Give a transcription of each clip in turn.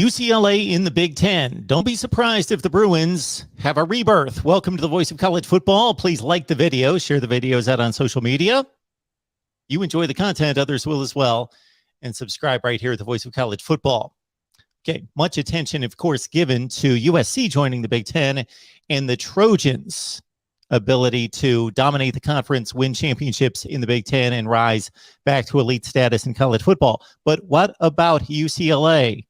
UCLA in the Big Ten. Don't be surprised if the Bruins have a rebirth. Welcome to the Voice of College Football. Please like the video, share the videos out on social media. You enjoy the content, others will as well. And subscribe right here at the Voice of College Football. Okay, much attention, of course, given to USC joining the Big Ten and the Trojans' ability to dominate the conference, win championships in the Big Ten, and rise back to elite status in college football. But what about UCLA?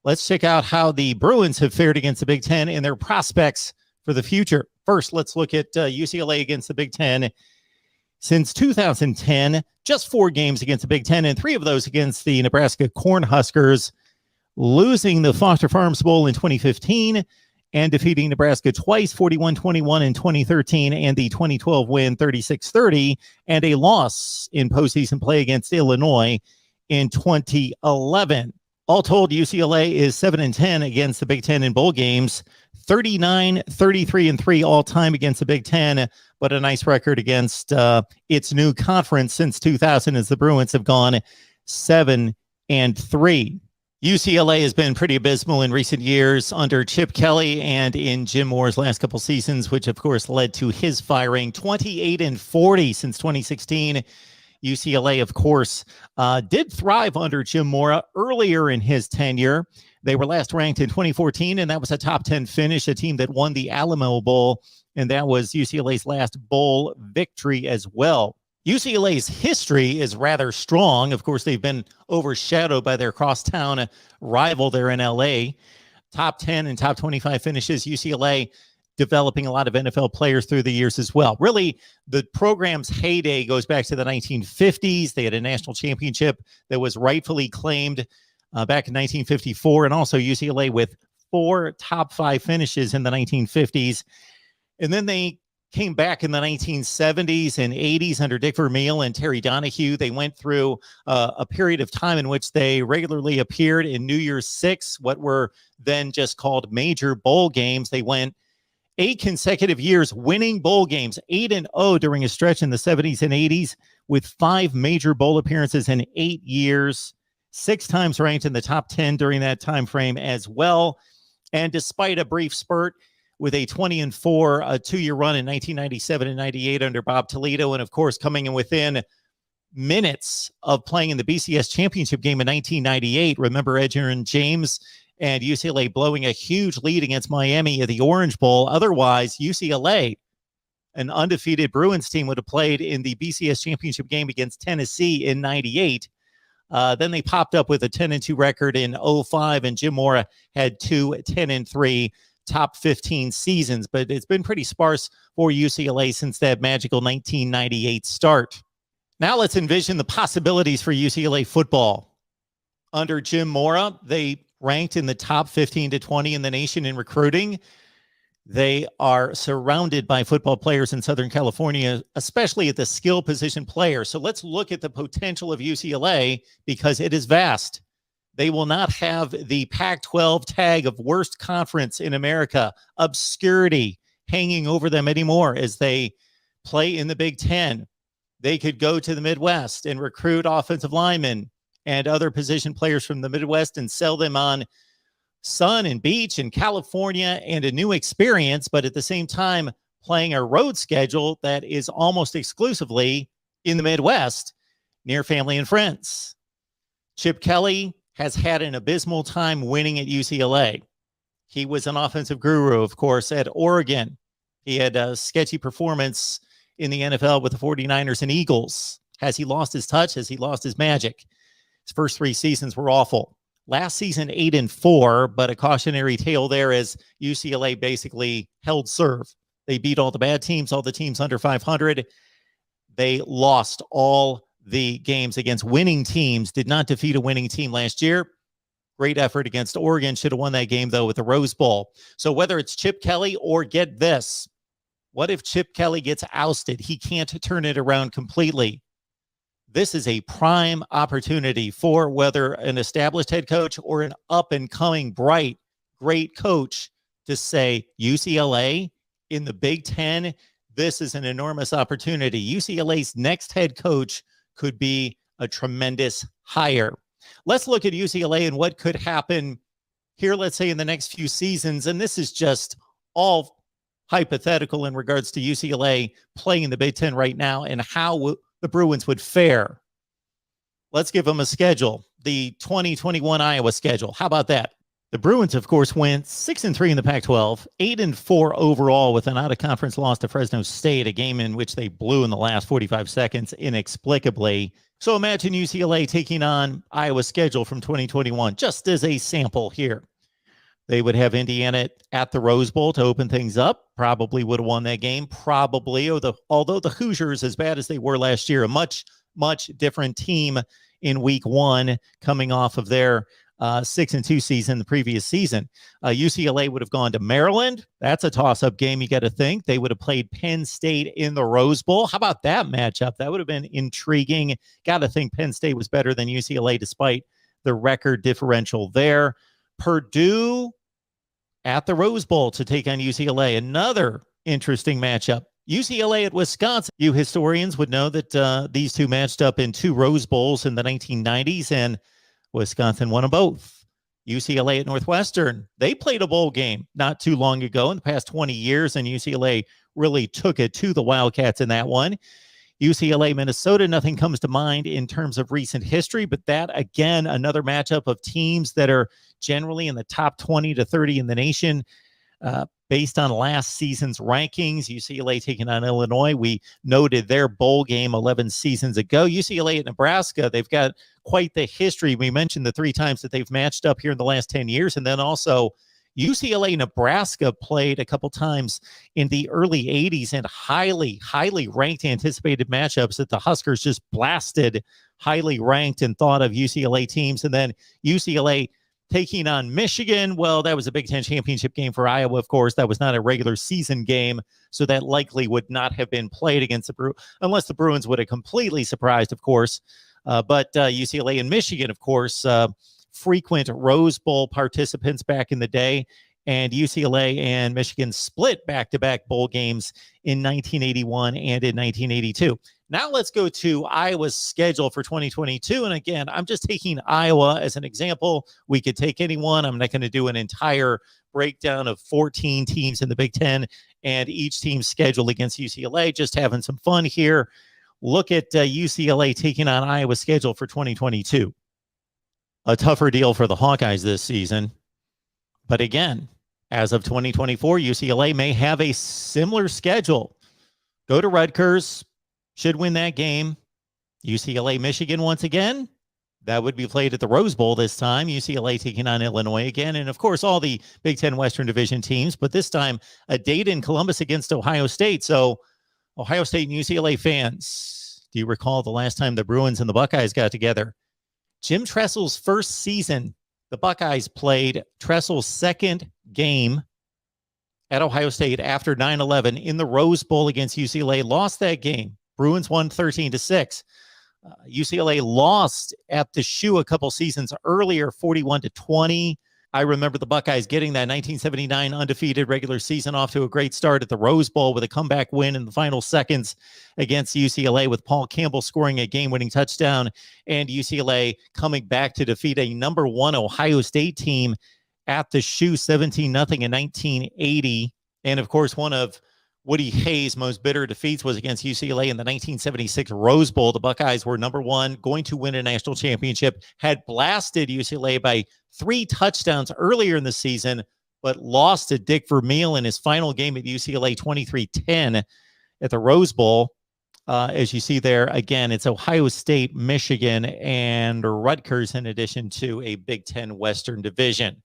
Let's check out how the Bruins have fared against the Big Ten and their prospects for the future. First, let's look at UCLA against the Big Ten. Since 2010, just 4 games against the Big Ten, and 3 of those against the Nebraska Cornhuskers, losing the Foster Farms Bowl in 2015 and defeating Nebraska twice, 41-21 in 2013, and the 2012 win 36-30, and a loss in postseason play against Illinois in 2011. All told, UCLA is 7-10 against the Big Ten in bowl games, 39-33-3 all-time against the Big Ten, but a nice record against its new conference since 2000 as the Bruins have gone 7-3. UCLA has been pretty abysmal in recent years under Chip Kelly and in Jim Moore's last couple seasons, which of course led to his firing. 28-40 since 2016. UCLA, of course, did thrive under Jim Moore earlier in his tenure. They were last ranked in 2014, and that was a top 10 finish, a team that won the Alamo Bowl, and that was UCLA's last bowl victory as well. UCLA's history is rather strong. Of course, they've been overshadowed by their crosstown rival there in LA. Top 10 and top 25 finishes. UCLA developing a lot of NFL players through the years as well. Really, the program's heyday goes back to the 1950s. They had a national championship that was rightfully claimed back in 1954, and also UCLA with 4 top 5 finishes in the 1950s. And then they came back in the 1970s and 80s under Dick Vermeil and Terry Donahue. They went through a period of time in which they regularly appeared in New Year's Six, what were then just called major bowl games. They went 8 consecutive years winning bowl games, 8-0 during a stretch in the 70s and 80s, with 5 major bowl appearances in 8 years, 6 times ranked in the top 10 during that time frame as well. And despite a brief spurt with a 20-4 2-year run in 1997 and 98 under Bob Toledo, and of course coming in within minutes of playing in the BCS championship game in 1998. Remember Edgerrin James and UCLA blowing a huge lead against Miami at the Orange Bowl. Otherwise, UCLA, an undefeated Bruins team, would have played in the BCS championship game against Tennessee in 98. Then they popped up with a 10-2 record in 05, and Jim Mora had 2 10-3 top 15 seasons. But it's been pretty sparse for UCLA since that magical 1998 start. Now let's envision the possibilities for UCLA football. Under Jim Mora, they ranked in the top 15 to 20 in the nation in recruiting. They are surrounded by football players in Southern California, especially at the skill position player. So let's look at the potential of UCLA because it is vast. They will not have the Pac-12 tag of worst conference in America, obscurity hanging over them anymore as they play in the Big Ten. They could go to the Midwest and recruit offensive linemen and other position players from the Midwest and sell them on sun and beach in California and a new experience, but at the same time playing a road schedule that is almost exclusively in the Midwest near family and friends. Chip Kelly has had an abysmal time winning at UCLA. He was an offensive guru, of course, at Oregon. He had a sketchy performance in the NFL with the 49ers and Eagles. Has he lost his touch? Has he lost his magic? His first 3 seasons were awful. Last season, 8-4, but a cautionary tale there as UCLA basically held serve. They beat all the bad teams, all the teams under 500. They lost all the games against winning teams, did not defeat a winning team last year. Great effort against Oregon. Should have won that game, though, with the Rose Bowl. So whether it's Chip Kelly or get this, what if Chip Kelly gets ousted? He can't turn it around completely. This is a prime opportunity for whether an established head coach or an up-and-coming, bright, great coach to say, UCLA in the Big Ten, this is an enormous opportunity. UCLA's next head coach could be a tremendous hire. Let's look at UCLA and what could happen here, let's say in the next few seasons, and this is just all hypothetical in regards to UCLA playing in the Big Ten right now and how the Bruins would fare. Let's give them a schedule, the 2021 Iowa schedule. How about that? The Bruins, of course, went 6-3 in the Pac-12, 8-4 overall with an out-of-conference loss to Fresno State, a game in which they blew in the last 45 seconds inexplicably. So imagine UCLA taking on Iowa's schedule from 2021, just as a sample here. They would have Indiana at the Rose Bowl to open things up. Probably would have won that game. Probably, although the Hoosiers, as bad as they were last year, a much, much different team in week one coming off of their 6-2 season the previous season. UCLA would have gone to Maryland. That's a toss-up game, you got to think. They would have played Penn State in the Rose Bowl. How about that matchup? That would have been intriguing. Got to think Penn State was better than UCLA despite the record differential there. Purdue at the Rose Bowl to take on UCLA. Another interesting matchup. UCLA at Wisconsin. You historians would know that these two matched up in 2 Rose Bowls in the 1990s, and Wisconsin won them both. UCLA at Northwestern. They played a bowl game not too long ago in the past 20 years, and UCLA really took it to the Wildcats in that one. UCLA, Minnesota, nothing comes to mind in terms of recent history, but that, again, another matchup of teams that are generally in the top 20 to 30 in the nation. Based on last season's rankings, UCLA taking on Illinois. We noted their bowl game 11 seasons ago. UCLA at Nebraska, they've got quite the history. We mentioned the 3 times that they've matched up here in the last 10 years. And then also UCLA Nebraska played a couple times in the early 80s and highly, highly ranked anticipated matchups that the Huskers just blasted, highly ranked and thought of UCLA teams. And then UCLA taking on Michigan. Well, that was a Big Ten championship game for Iowa, of course. That was not a regular season game, so that likely would not have been played against the Bruins, unless the Bruins would have completely surprised, of course. But UCLA and Michigan, of course, frequent Rose Bowl participants back in the day. And UCLA and Michigan split back-to-back bowl games in 1981 and in 1982. Now let's go to Iowa's schedule for 2022. And again, I'm just taking Iowa as an example. We could take anyone. I'm not going to do an entire breakdown of 14 teams in the Big Ten and each team's schedule against UCLA. Just having some fun here. Look at UCLA taking on Iowa's schedule for 2022. A tougher deal for the Hawkeyes this season. But again, as of 2024, UCLA may have a similar schedule. Go to Rutgers, should win that game. UCLA, Michigan once again. That would be played at the Rose Bowl this time. UCLA taking on Illinois again. And, of course, all the Big Ten Western Division teams. But this time, a date in Columbus against Ohio State. So, Ohio State and UCLA fans, do you recall the last time the Bruins and the Buckeyes got together? Jim Tressel's first season, the Buckeyes played Tressel's second game at Ohio State after 9/11 in the Rose Bowl against UCLA, lost that game. Bruins won 13-6. UCLA lost at the Shoe a couple seasons earlier, 41-20. I remember the Buckeyes getting that 1979 undefeated regular season off to a great start at the Rose Bowl with a comeback win in the final seconds against UCLA, with Paul Campbell scoring a game-winning touchdown, and UCLA coming back to defeat a number 1 Ohio State team at the Shoe 17-0 in 1980. And of course, one of Woody Hayes' most bitter defeats was against UCLA in the 1976 Rose Bowl. The Buckeyes were number 1, going to win a national championship, had blasted UCLA by 3 touchdowns earlier in the season, but lost to Dick Vermeil in his final game at UCLA 23-10 at the Rose Bowl. As you see there, again, it's Ohio State, Michigan, and Rutgers in addition to a Big Ten Western Division.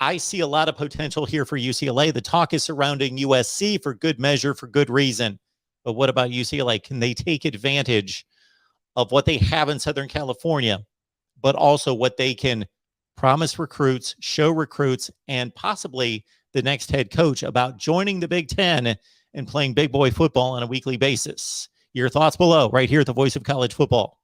I see a lot of potential here for UCLA. The talk is surrounding USC for good measure, for good reason. But what about UCLA? Can they take advantage of what they have in Southern California, but also what they can promise recruits, show recruits, and possibly the next head coach about joining the Big Ten and playing big boy football on a weekly basis? Your thoughts below, right here at the Voice of College Football.